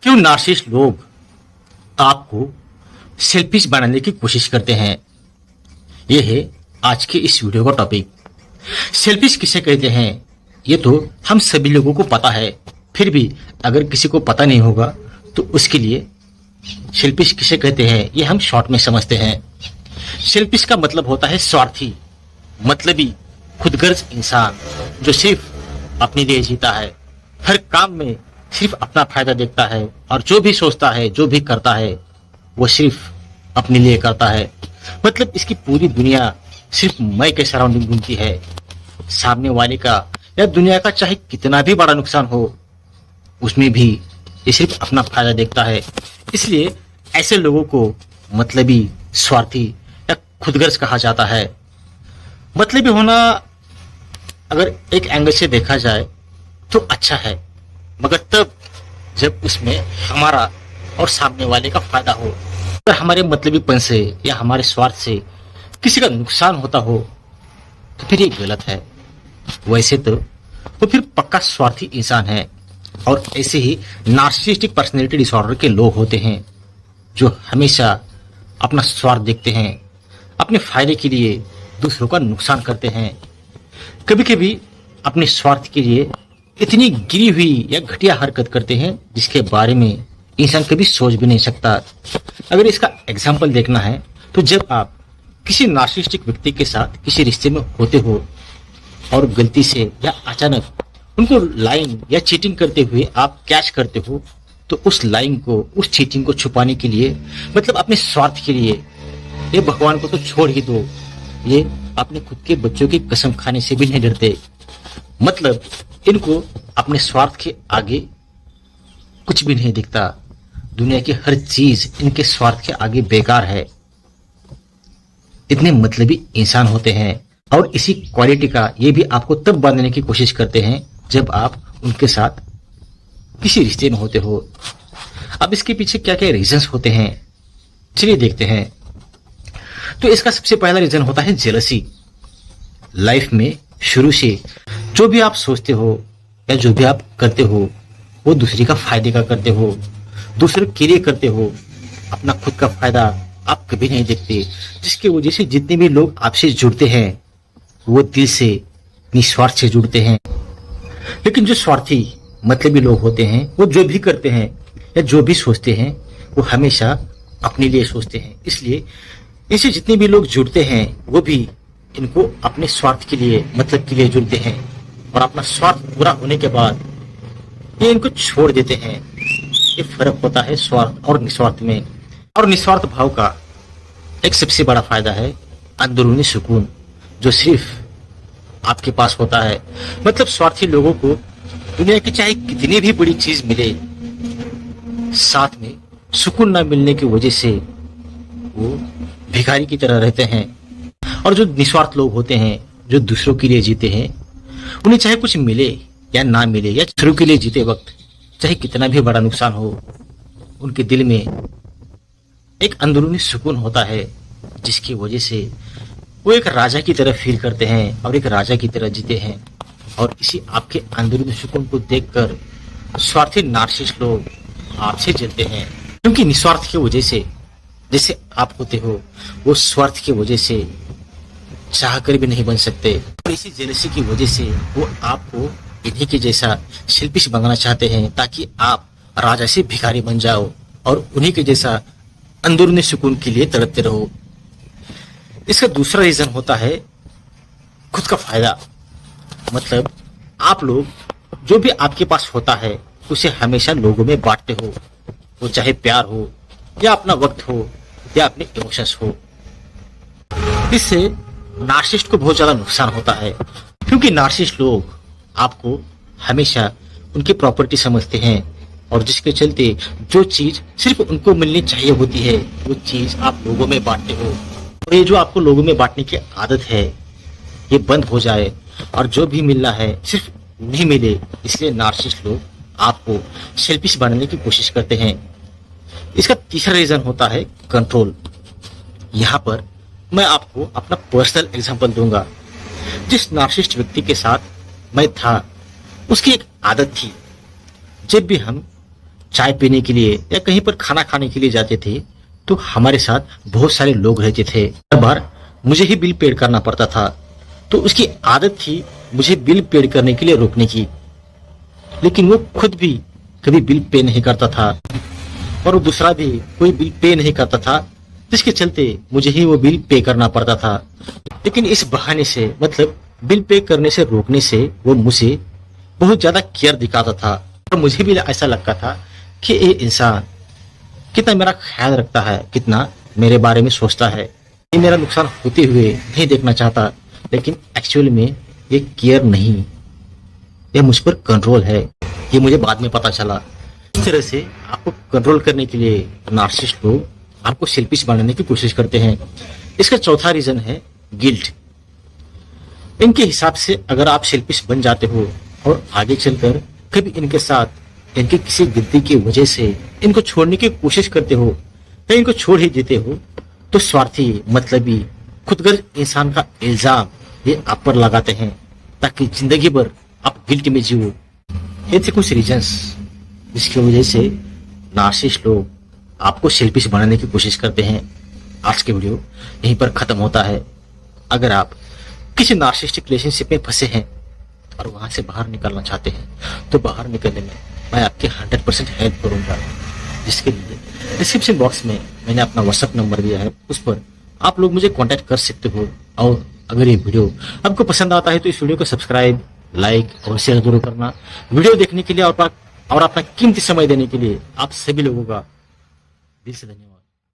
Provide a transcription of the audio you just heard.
क्यों नार्सिसिस्ट लोग आपको सेल्फिश बनाने की कोशिश करते हैं? यह है आज के इस वीडियो का टॉपिक। सेल्फिश किसे कहते हैं ये तो हम सभी लोगों को पता है, फिर भी अगर किसी को पता नहीं होगा तो उसके लिए सेल्फिश किसे कहते हैं ये हम शॉर्ट में समझते हैं। सेल्फिश का मतलब होता है स्वार्थी, मतलबी, खुदगर्ज इंसान जो सिर्फ अपने लिए जीता है, हर काम में सिर्फ अपना फायदा देखता है और जो भी सोचता है, जो भी करता है वो सिर्फ अपने लिए करता है। मतलब इसकी पूरी दुनिया सिर्फ मैं के सराउंडिंग घूमती है। सामने वाले का या दुनिया का चाहे कितना भी बड़ा नुकसान हो उसमें भी ये सिर्फ अपना फायदा देखता है। इसलिए ऐसे लोगों को मतलबी, स्वार्थी या खुदगर्ज कहा जाता है। मतलबी होना अगर एक एंगल से देखा जाए तो अच्छा है, मगर तब जब उसमें हमारा और सामने वाले का फायदा हो। अगर हमारे मतलबीपन से या हमारे स्वार्थ से किसी का नुकसान होता हो तो फिर ये गलत है। वैसे तो वो फिर पक्का स्वार्थी इंसान है। और ऐसे ही नार्सिसिस्टिक पर्सनैलिटी डिसऑर्डर के लोग होते हैं जो हमेशा अपना स्वार्थ देखते हैं, अपने फायदे के लिए दूसरों का नुकसान करते हैं। कभी कभी अपने स्वार्थ के लिए इतनी गिरी हुई या घटिया हरकत करते हैं जिसके बारे में इंसान कभी सोच भी नहीं सकता। अगर इसका एग्जाम्पल देखना है तो जब आप किसी नार्सिसिस्टिक व्यक्ति के साथ किसी रिश्ते में होते हो और गलती से या अचानक उनको लाइन या चीटिंग करते हुए आप कैच करते हो, तो उस लाइन को, उस चीटिंग को छुपाने के लिए, मतलब अपने स्वार्थ के लिए, ये भगवान को तो छोड़ ही दो, ये अपने खुद के बच्चों की कसम खाने से भी नहीं डरते। मतलब इनको अपने स्वार्थ के आगे कुछ भी नहीं दिखता। दुनिया की हर चीज इनके स्वार्थ के आगे बेकार है। इतने मतलबी इंसान होते हैं और इसी क्वालिटी का ये भी आपको तब बांधने की कोशिश करते हैं जब आप उनके साथ किसी रिश्ते में होते हो। अब इसके पीछे क्या क्या रीजंस होते हैं चलिए देखते हैं। तो इसका सबसे पहला रीजन होता है जेलसी। लाइफ में शुरू से जो भी आप सोचते हो या जो भी आप करते हो वो दूसरे का फायदे का करते हो, दूसरे के लिए करते हो। अपना खुद का फायदा आप कभी नहीं देखते, जिसकी वजह से जितने भी लोग आपसे जुड़ते हैं वो दिल से, निस्वार्थ से जुड़ते हैं। लेकिन जो स्वार्थी मतलबी लोग होते हैं वो जो भी करते हैं या जो भी सोचते हैं वो हमेशा अपने लिए सोचते हैं। इसलिए इनसे जितने भी लोग जुड़ते हैं वो भी इनको अपने स्वार्थ के लिए, मतलब के लिए जुड़ते हैं और अपना स्वार्थ पूरा होने के बाद ये इनको छोड़ देते हैं। ये फर्क होता है स्वार्थ और निस्वार्थ में। और निस्वार्थ भाव का एक सबसे बड़ा फायदा है अंदरूनी सुकून जो सिर्फ आपके पास होता है। मतलब स्वार्थी लोगों को दुनिया की चाहे कितनी भी बड़ी चीज मिले, साथ में सुकून ना मिलने की वजह से वो भिखारी की तरह रहते हैं। और जो निस्वार्थ लोग होते हैं, जो दूसरों के लिए जीते हैं, उन्हें चाहे कुछ मिले या ना मिले, या दूसरों के लिए जीते वक्त चाहे कितना भी बड़ा नुकसान हो, उनके दिल में एक अंदरूनी सुकून होता है जिसकी वजह से वो एक राजा की तरह फील करते हैं और एक राजा की तरह जीते हैं। और इसी आपके अंदरूनी सुकून को देखकर स्वार्थी नार्सिसिस्ट लोग आपसे जलते हैं, क्योंकि निस्वार्थ की वजह से जैसे आप होते हो वो स्वार्थ की वजह से चाह कर भी नहीं बन सकते। और इसी जेलसी की वजह से वो आपको इन्हीं के जैसा सेल्फिश बनाना चाहते हैं ताकि आप राजा से भिखारी बन जाओ और उन्हीं के जैसा अंदरूनी सुकून के लिए तड़पते रहो। इसका दूसरा रीजन होता है खुद का फायदा। मतलब आप लोग जो भी आपके पास होता है उसे हमेशा लोगों में बांटते हो, वो चाहे प्यार हो या अपना वक्त हो या अपने इमोशंस हो। इससे नार्सिसिस्ट को बहुत ज्यादा नुकसान होता है, क्योंकि नार्सिसिस्ट लोग आपको हमेशा उनकी प्रॉपर्टी समझते हैं और जिसके चलते जो चीज सिर्फ उनको मिलनी चाहिए होती है वो चीज आप लोगों में बांटते हो। और ये जो आपको लोगों में बांटने की आदत है ये बंद हो जाए और जो भी मिलना है सिर्फ नहीं मिले, इसलिए नार्सिसिस्ट लोग आपको सेल्फिश बनाने की कोशिश करते हैं। इसका तीसरा रीजन होता है कंट्रोल। यहाँ पर मैं आपको अपना पर्सनल एग्जांपल दूंगा। जिस नार्सिसिस्ट व्यक्ति के साथ मैं था उसकी एक आदत थी, जब भी हम चाय पीने के लिए या कहीं पर खाना खाने के लिए जाते थे तो हमारे साथ बहुत सारे लोग रहते थे। हर बार मुझे ही बिल पेड करना पड़ता था, तो उसकी आदत थी मुझे बिल पेड करने के लिए रोकने की, लेकिन वो खुद भी कभी बिल पे नहीं करता था और वो दूसरा भी कोई बिल पे नहीं करता था, जिसके चलते मुझे ही वो बिल पे करना पड़ता था। लेकिन इस बहाने से, मतलब बिल पे करने से रोकने से, वो मुझे बहुत ज्यादा केयर दिखाता था और मुझे भी ऐसा लगता था कि ये इंसान कितना मेरा ख्याल रखता है, कितना मेरे बारे में सोचता है, ये मेरा नुकसान होते हुए नहीं देखना चाहता। लेकिन एक्चुअल में ये केयर नहीं, ये मुझ पर कंट्रोल है। ये मुझे बाद में पता चला। इस तरह से आपको कंट्रोल करने के लिए नार्सिसिस्ट लोग आपको सेल्फिश बनाने की कोशिश करते हैं। इसका चौथा रीजन है गिल्ट। इनके हिसाब से अगर आप सेल्फिश बन जाते हो और आगे चलकर कभी इनके साथ इनकी किसी गलती की वजह से इनको छोड़ने की कोशिश करते हो या इनको छोड़ ही देते हो, तो स्वार्थी, मतलबी, खुदगर्ज इंसान का इल्जाम ये आप पर लगाते हैं ताकि जिंदगी भर आप गिल्ट में जियो। ये थे कुछ रीजंस जिसकी वजह से नार्सिसिस्ट लोग आपको सेल्फिश बनाने की कोशिश करते हैं। आज के वीडियो यहीं पर खत्म होता है। अगर आप किसी नार्सिसिस्टिक रिलेशनशिप में फंसे हैं और वहां से बाहर निकलना चाहते हैं तो बाहर निकलने में मैं आपकी 100% हेल्प करूंगा, जिसके लिए डिस्क्रिप्शन बॉक्स में मैंने अपना व्हाट्सएप नंबर दिया है, उस पर आप लोग मुझे कांटेक्ट कर सकते हो। और अगर ये वीडियो आपको पसंद आता है तो इस वीडियो को सब्सक्राइब, लाइक और शेयर जरूर करना। वीडियो देखने के लिए और अपना कीमती समय देने के लिए आप सभी लोगों का दिल से धन्यवाद।